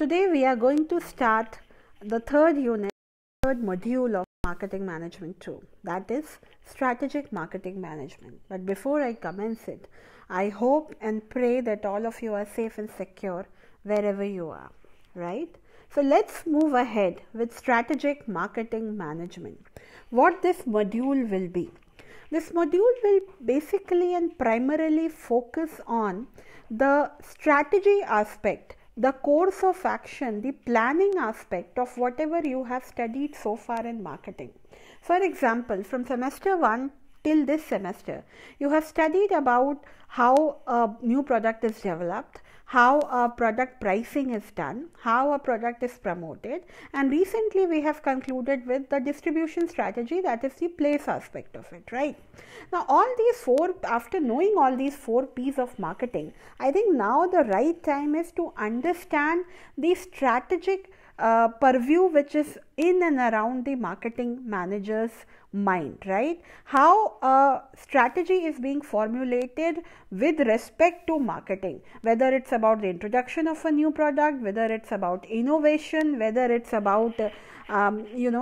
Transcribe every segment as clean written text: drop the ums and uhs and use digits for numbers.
Today we are going to start the third unit, third module of Marketing Management 2, that is Strategic Marketing Management. But before I commence it, I hope and pray that all of you are safe and secure wherever you are, right? So let's move ahead with Strategic Marketing Management. What this module will be. This module will basically and primarily focus on the strategy aspect, the course of action, the planning aspect of whatever you have studied so far in marketing. For example, from semester 1 till this semester, you have studied about how a new product is developed, how a product pricing is done, how a product is promoted, and recently we have concluded with the distribution strategy, that is the place aspect of it, right? Now all these four, after knowing all these 4 P's of marketing, I think now the right time is to understand the strategic purview which is in and around the marketing manager's mind, right? How a strategy is being formulated with respect to marketing, whether it's about the introduction of a new product, whether it's about innovation, whether it's about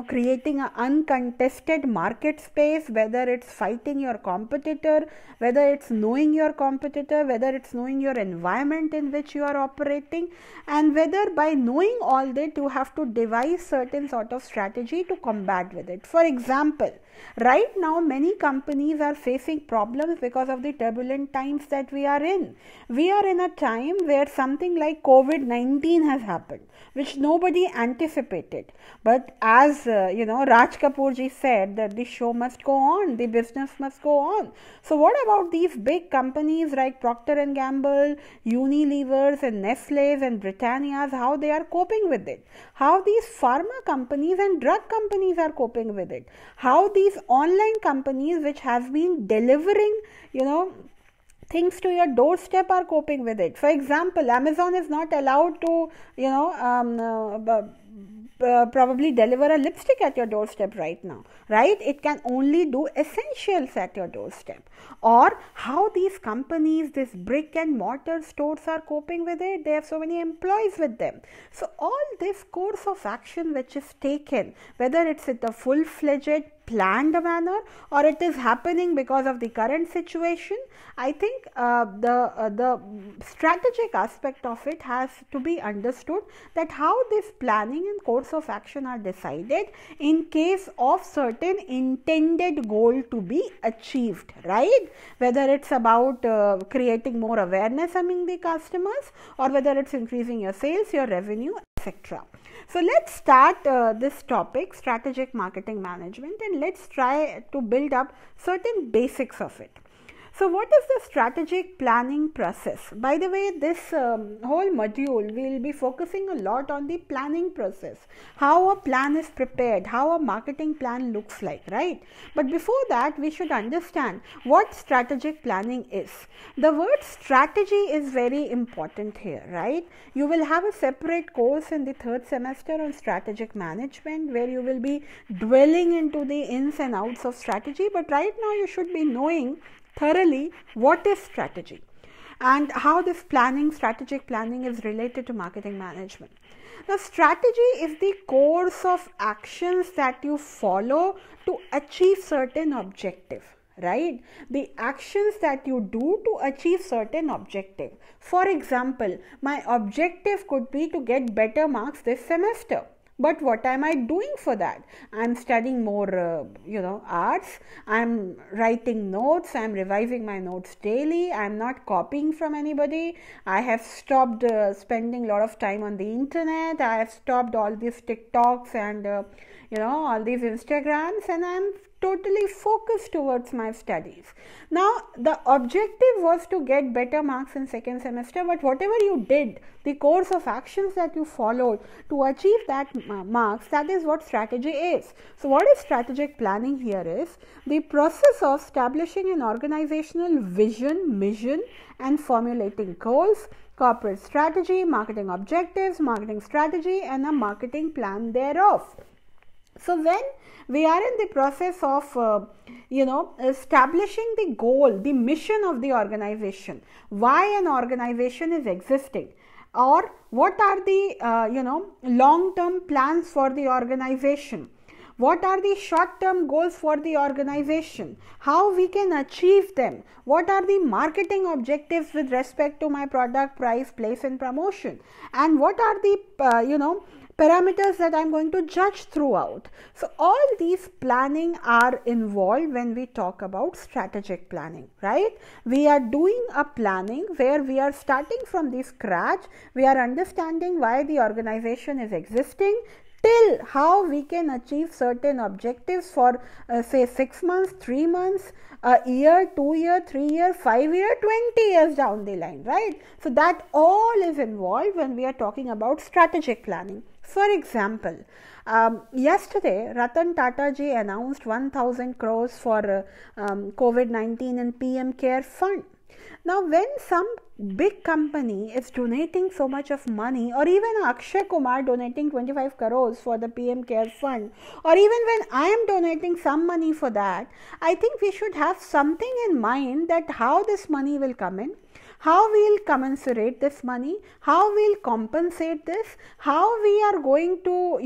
creating an uncontested market space, whether it's fighting your competitor, whether it's knowing your competitor, whether it's knowing your environment in which you are operating, and whether by knowing all that you have to devise certain sort of strategy to combat with it. For example, right now many companies are facing problems because of the turbulent times that we are in. We are in a time where something like COVID-19 has happened, which nobody anticipated. But as Raj Kapoor ji said that the show must go on, the business must go on. So what about these big companies like Procter & Gamble, Unilevers and Nestle's and Britannia's, how they are coping with it? How these pharma companies and drug companies are coping with it? How these online companies which have been delivering, things to your doorstep are coping with it? For example, Amazon is not allowed to, probably deliver a lipstick at your doorstep right now, right? It can only do essentials at your doorstep. Or how these companies, these brick and mortar stores are coping with it. They have so many employees with them. So all this course of action which is taken, whether it's in a full-fledged planned manner or it is happening because of the current situation, I think the strategic aspect of it has to be understood, that how this planning and course of action are decided in case of certain intended goal to be achieved, right? Whether it's about creating more awareness among the customers, or whether it's increasing your sales, your revenue, etc. So let's start this topic, strategic marketing management, and let's try to build up certain basics of it. So what is the strategic planning process? By the way, this whole module will be focusing a lot on the planning process, how a plan is prepared, how a marketing plan looks like, right? But before that, we should understand what strategic planning is. The word strategy is very important here, right? You will have a separate course in the 3rd semester on strategic management where you will be dwelling into the ins and outs of strategy, but right now you should be knowing thoroughly what is strategy and how this strategic planning is related to marketing management. Now, strategy is the course of actions that you follow to achieve certain objective, right? The actions that you do to achieve certain objective. For example, my objective could be to get better marks this semester. But what am I doing for that? I'm studying more, arts. I'm writing notes. I'm revising my notes daily. I'm not copying from anybody. I have stopped spending a lot of time on the internet. I have stopped all these TikToks and, all these Instagrams, and I'm totally focused towards my studies. Now, the objective was to get better marks in 2nd semester, but whatever you did, the course of actions that you followed to achieve that marks, that is what strategy is. So, what is strategic planning here is the process of establishing an organizational vision, mission, and formulating goals, corporate strategy, marketing objectives, marketing strategy, and a marketing plan thereof. So when we are in the process of establishing the goal, the mission of the organization, why an organization is existing, or what are the long-term plans for the organization, what are the short-term goals for the organization, how we can achieve them, what are the marketing objectives with respect to my product, price, place and promotion, and what are the parameters that I'm going to judge throughout. So all these planning are involved when we talk about strategic planning, right? We are doing a planning where we are starting from the scratch. We are understanding why the organization is existing, till how we can achieve certain objectives for say 6 months, 3 months, a year, 2 year, 3 year, 5 year, 20 years down the line, right? So that all is involved when we are talking about strategic planning. For example, yesterday Ratan Tata ji announced 1000 crores for COVID-19 and PM Care Fund. Now, when some big company is donating so much of money, or even Akshay Kumar donating 25 crores for the PM Care Fund, or even when I am donating some money for that, I think we should have something in mind that how this money will come in, how we will commensurate this money, how we will compensate this, how we are going to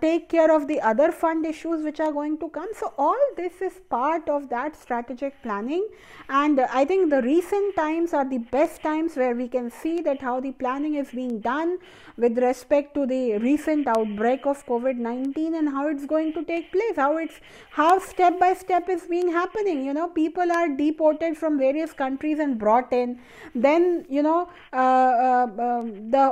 take care of the other fund issues which are going to come. So all this is part of that strategic planning, and I think the recent times are the best times where we can see that how the planning is being done with respect to the recent outbreak of COVID-19 and how it's going to take place, how step by step is being happening. People are deported from various countries and brought in, then the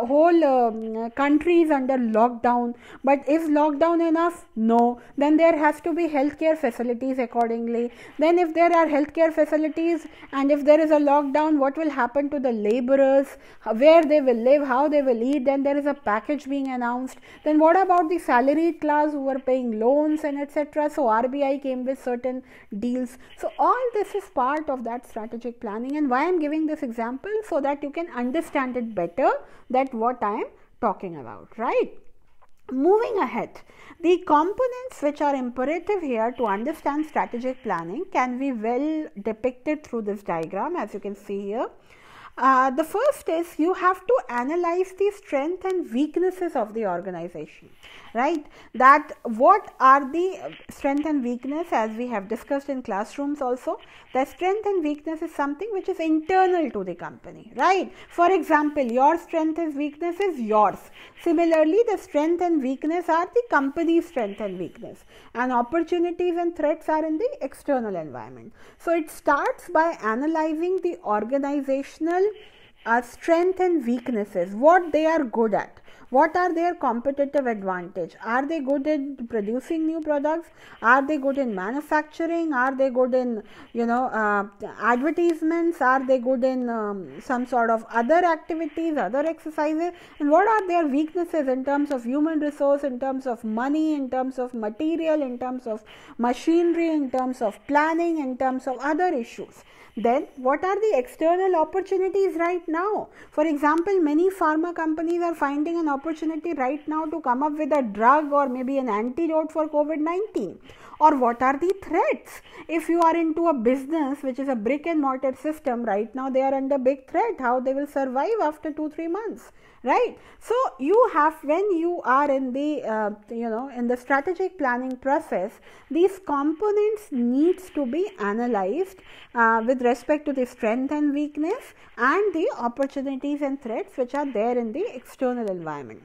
whole country is under lockdown. But is lockdown enough? No. Then there has to be healthcare facilities accordingly. Then if there are healthcare facilities and if there is a lockdown, what will happen to the laborers, where they will live, how they will eat? Then there is a package being announced. Then what about the salaried class who are paying loans and etc.? So RBI came with certain deals. So all this is part of that strategic planning, and why I am giving this example, so that you can understand it better, that what I am talking about, right? Moving ahead, the components which are imperative here to understand strategic planning can be well depicted through this diagram, as you can see here. The first is you have to analyze the strength and weaknesses of the organization, right? That what are the strength and weakness, as we have discussed in classrooms also. The strength and weakness is something which is internal to the company, right? For example, your strength and weakness is yours. Similarly, the strength and weakness are the company's strength and weakness, and opportunities and threats are in the external environment. So it starts by analyzing the organizational strength and weaknesses, what they are good at, what are their competitive advantage, are they good at producing new products, are they good in manufacturing, are they good in advertisements, are they good in some sort of other activities, other exercises, and what are their weaknesses in terms of human resource, in terms of money, in terms of material, in terms of machinery, in terms of planning, in terms of other issues. Then what are the external opportunities right now? For example, many pharma companies are finding an opportunity right now to come up with a drug or maybe an antidote for COVID-19. Or what are the threats? If you are into a business which is a brick and mortar system, right now they are under big threat, how they will survive after 2-3 months, right? So you have, when you are in the in the strategic planning process, these components needs to be analyzed with respect to the strength and weakness and the opportunities and threats which are there in the external environment.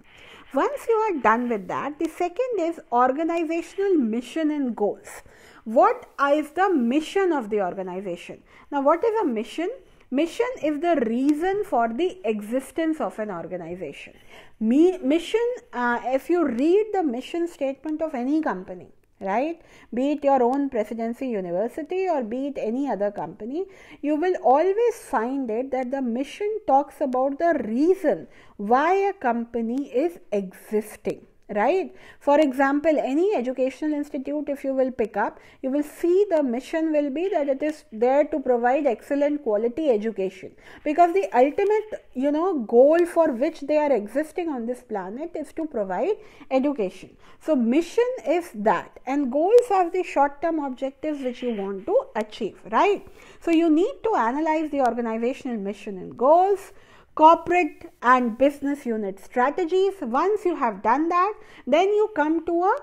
Once you are done with that, the second is organizational mission and goals. What is the mission of the organization? Now, what is a mission? Mission is the reason for the existence of an organization. Mission, if you read the mission statement of any company, right, be it your own Presidency University or be it any other company, you will always find it that the mission talks about the reason why a company is existing, right? For example, any educational institute, if you will pick up, you will see the mission will be that it is there to provide excellent quality education, because the ultimate goal for which they are existing on this planet is to provide education. So mission is that, and goals are the short-term objectives which you want to achieve, right? So you need to analyze the organizational mission and goals, corporate and business unit strategies. Once you have done that, then you come to a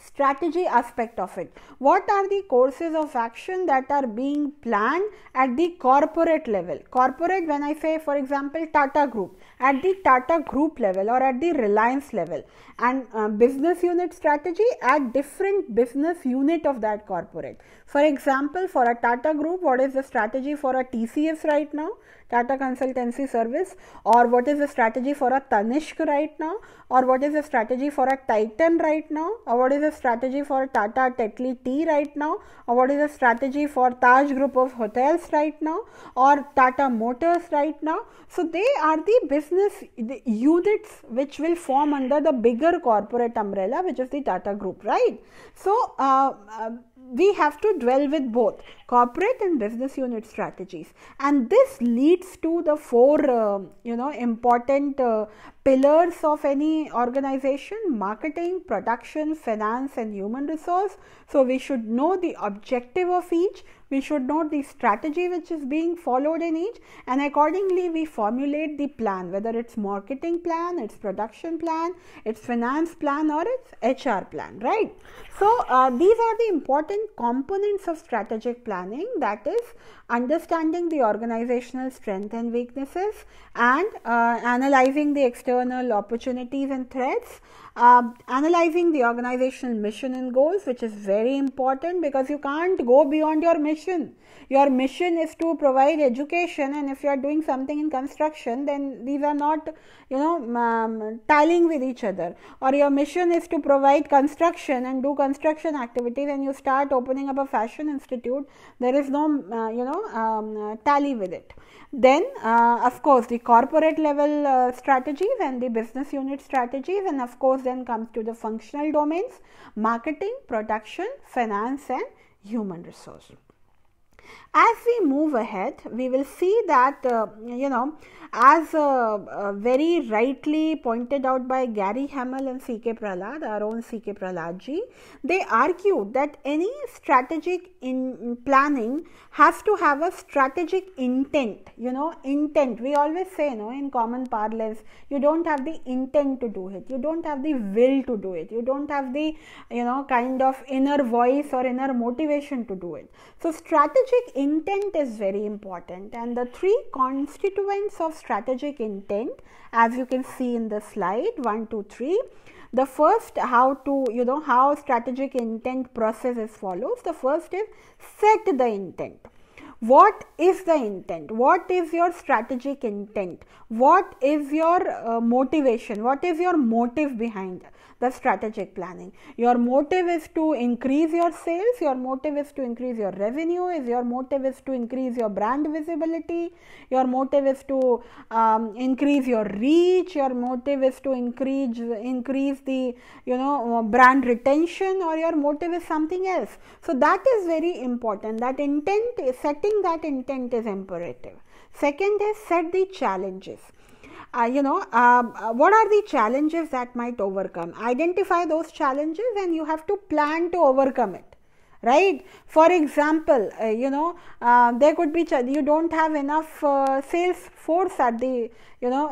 strategy aspect of it. What are the courses of action that are being planned at the corporate level? Corporate, when I say, for example, Tata Group, at the Tata Group level or at the Reliance level, and business unit strategy at different business unit of that corporate. For example, for a Tata Group, what is the strategy for a TCS right now, Tata Consultancy Service, or what is the strategy for a Tanishq right now, or what is the strategy for a Titan right now, or what is the strategy for Tata Tetley Tea right now, or what is the strategy for Taj Group of Hotels right now, or Tata Motors right now. So they are the business units which will form under the bigger corporate umbrella, which is the Tata Group, right? So we have to dwell with both corporate and business unit strategies, and this leads to the four important pillars of any organization: marketing, production, finance, and human resource. So we should know the objective of each, we should know the strategy which is being followed in each, and accordingly we formulate the plan, whether it's marketing plan, it's production plan, it's finance plan, or it's HR plan, right? So these are the important components of strategic planning, that is understanding the organizational strength and weaknesses, and analyzing the external opportunities and threats, analyzing the organizational mission and goals, which is very important because you can't go beyond your mission. Your mission is to provide education, and if you are doing something in construction, then these are not tallying with each other. Or your mission is to provide construction and do construction activities, and you start opening up a fashion institute, there is no tally with it. Then of course the corporate level strategies and the business unit strategies, and of course then comes to the functional domains: marketing, production, finance, and human resource. As we move ahead, we will see that as very rightly pointed out by Gary Hamel and C.K. Prahalad, our own C.K. Prahalad ji, they argue that any strategic planning has to have a strategic intent. Intent, we always say, in common parlance, you don't have the intent to do it, you don't have the will to do it, you don't have the kind of inner voice or inner motivation to do it. So strategic intent is very important, and the three constituents of strategic intent, as you can see in the slide 1, 2, 3. The first, how strategic intent process is follows. The first is set the intent. What is the intent? What is your strategic intent? What is your motivation? What is your motive behind the strategic planning? Your motive is to increase your sales, your motive is to increase your revenue, your motive is to increase your brand visibility, your motive is to increase your reach, your motive is to increase the brand retention, or your motive is something else. So that is very important. That intent, setting that intent is imperative. Second is set the challenges. What are the challenges that might overcome? Identify those challenges, and you have to plan to overcome it, right? For example, there could be you don't have enough sales force at the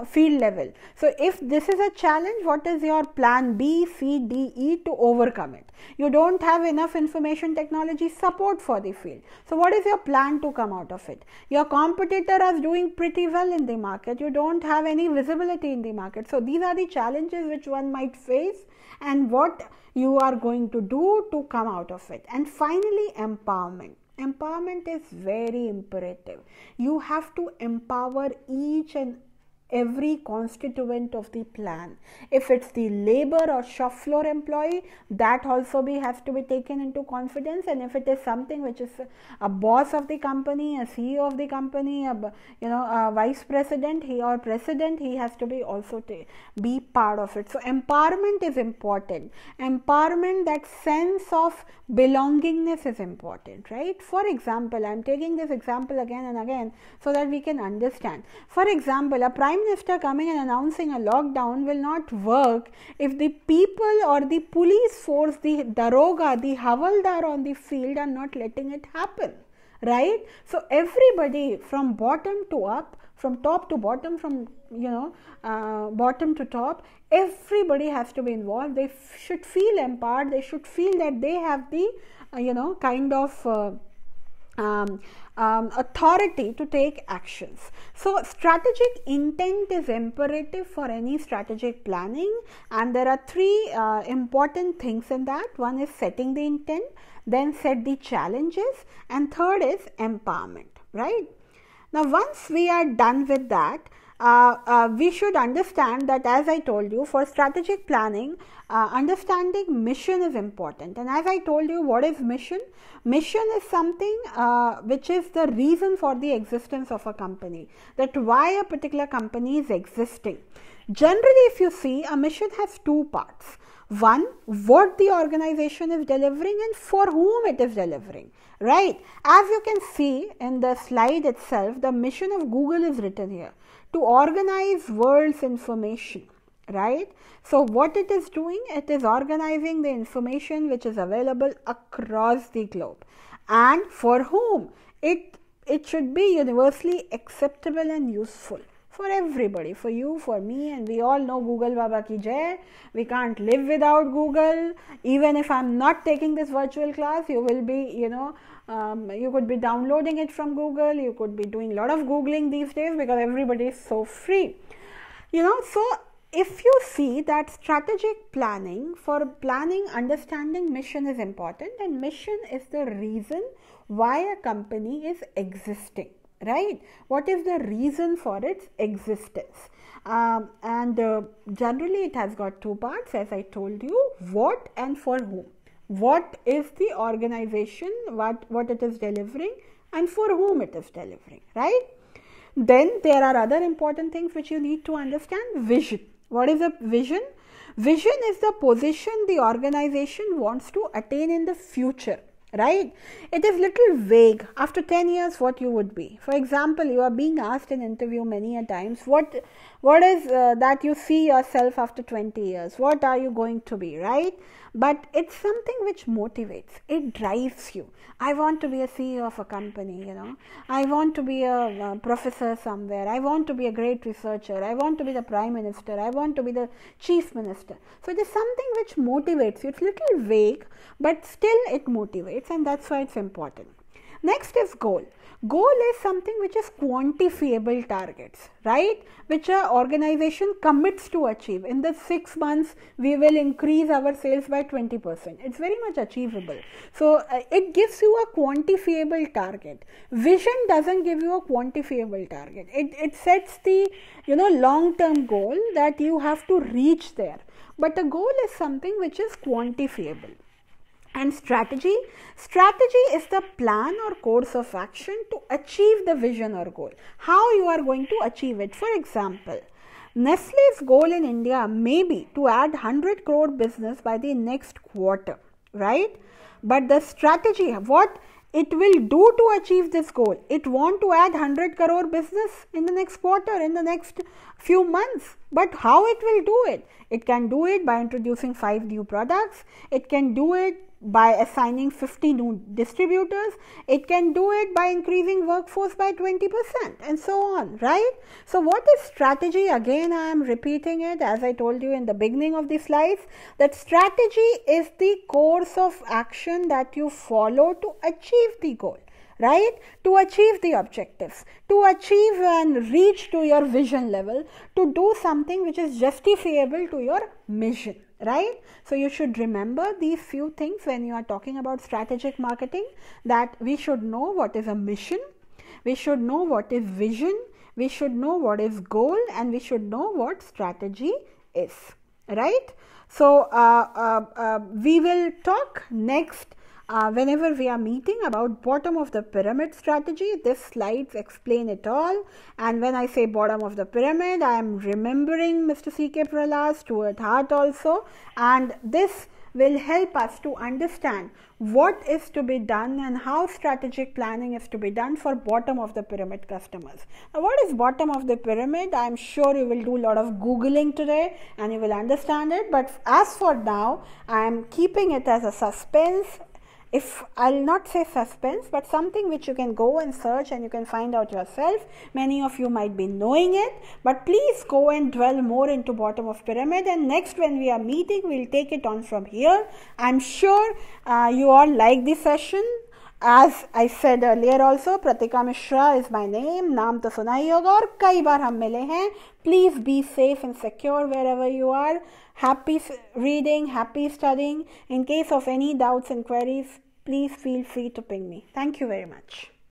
field level. So if this is a challenge, what is your plan B, C, D, E to overcome it? You don't have enough information technology support for the field. So what is your plan to come out of it? Your competitor is doing pretty well in the market. You don't have any visibility in the market. So these are the challenges which one might face, and what you are going to do to come out of it. And finally, empowerment. Empowerment is very imperative. You have to empower each and every constituent of the plan. If it's the labor or shop floor employee, that also has to be taken into confidence. And if it is something which is a boss of the company, a CEO of the company, a vice president, he has to be also be part of it. So empowerment is important. Empowerment, that sense of belongingness is important, right? For example, I'm taking this example again and again so that we can understand. For example, a prime minister coming and announcing a lockdown will not work if the people or the police force, the daroga, the havaldar on the field are not letting it happen, right? So everybody from bottom to up, from top to bottom, from bottom to top, everybody has to be involved. They should feel empowered. They should feel that they have the kind of authority to take actions. So strategic intent is imperative for any strategic planning, and there are three important things in that. One is setting the intent, then set the challenges, and third is empowerment, right? Now once we are done with that, we should understand that, as I told you, for strategic planning, understanding mission is important. And as I told you, what is mission? Mission is something which is the reason for the existence of a company, that why a particular company is existing. Generally, if you see, a mission has two parts. One, what the organization is delivering and for whom it is delivering, right? As you can see in the slide itself, the mission of Google is written here: to organize world's information, right? So what it is doing, it is organizing the information which is available across the globe, and for whom it should be universally acceptable and useful for everybody, for you, for me, and we all know Google Baba ki jai. We can't live without Google. Even if I'm not taking this virtual class, you will be, you could be downloading it from Google. You could be doing a lot of Googling these days because everybody is so free. So if you see that strategic planning, for planning, understanding mission is important, and mission is the reason why a company is existing, right? What is the reason for its existence? Generally it has got two parts, as I told you: what and for whom. What is the organization, what it is delivering, and for whom it is delivering, right? Then there are other important things which you need to understand. Vision. What is a vision? Vision is the position the organization wants to attain in the future, right? It is little vague. After 10 years, what you would be. For example, you are being asked in interview many a times, what is that you see yourself after 20 years? What are you going to be, right? But it's something which motivates. It drives you. I want to be a CEO of a company, I want to be a professor somewhere. I want to be a great researcher. I want to be the prime minister. I want to be the chief minister. So it is something which motivates you. It's little vague, but still it motivates, and that's why it's important. Next is goal. Goal is something which is quantifiable targets, right? Which an organization commits to achieve. In the 6 months, we will increase our sales by 20%. It's very much achievable. So it gives you a quantifiable target. Vision doesn't give you a quantifiable target. It sets the long-term goal that you have to reach there. But a goal is something which is quantifiable. And strategy is the plan or course of action to achieve the vision or goal. How you are going to achieve it. For example, Nestle's goal in India may be to add 100 crore business by the next quarter, right? But the strategy, what it will do to achieve this goal, it want to add 100 crore business in the next quarter, in the next few months. But how it will do it? It can do it by introducing 5 new products. It can do it by assigning 50 new distributors. It can do it by increasing workforce by 20% and so on, right? So what is strategy? Again, I am repeating it as I told you in the beginning of the slides, that strategy is the course of action that you follow to achieve the goal, right? To achieve the objectives, to achieve and reach to your vision level, to do something which is justifiable to your mission, right? So you should remember these few things when you are talking about strategic marketing, that we should know what is a mission, we should know what is vision, we should know what is goal, and we should know what strategy is, right? So we will talk next whenever we are meeting about bottom of the pyramid strategy. This slides explain it all, and when I say bottom of the pyramid, I am remembering Mr. C.K. Prahalad, Stuart Hart also, and this will help us to understand what is to be done and how strategic planning is to be done for bottom of the pyramid customers. Now, what is bottom of the pyramid? I am sure you will do a lot of Googling today and you will understand it, but as for now, I am keeping it as a suspense. if I'll not say suspense, but something which you can go and search and you can find out yourself. Many of you might be knowing it, but please go and dwell more into bottom of pyramid, and next when we are meeting, we'll take it on from here. I'm sure you all like this session. As I said earlier also, Pratika Mishra is my name. नाम तो सुना ही होगा और कई बार हम मिले हैं. Please be safe and secure wherever you are. Happy reading, happy studying. In case of any doubts and queries, please feel free to ping me. Thank you very much.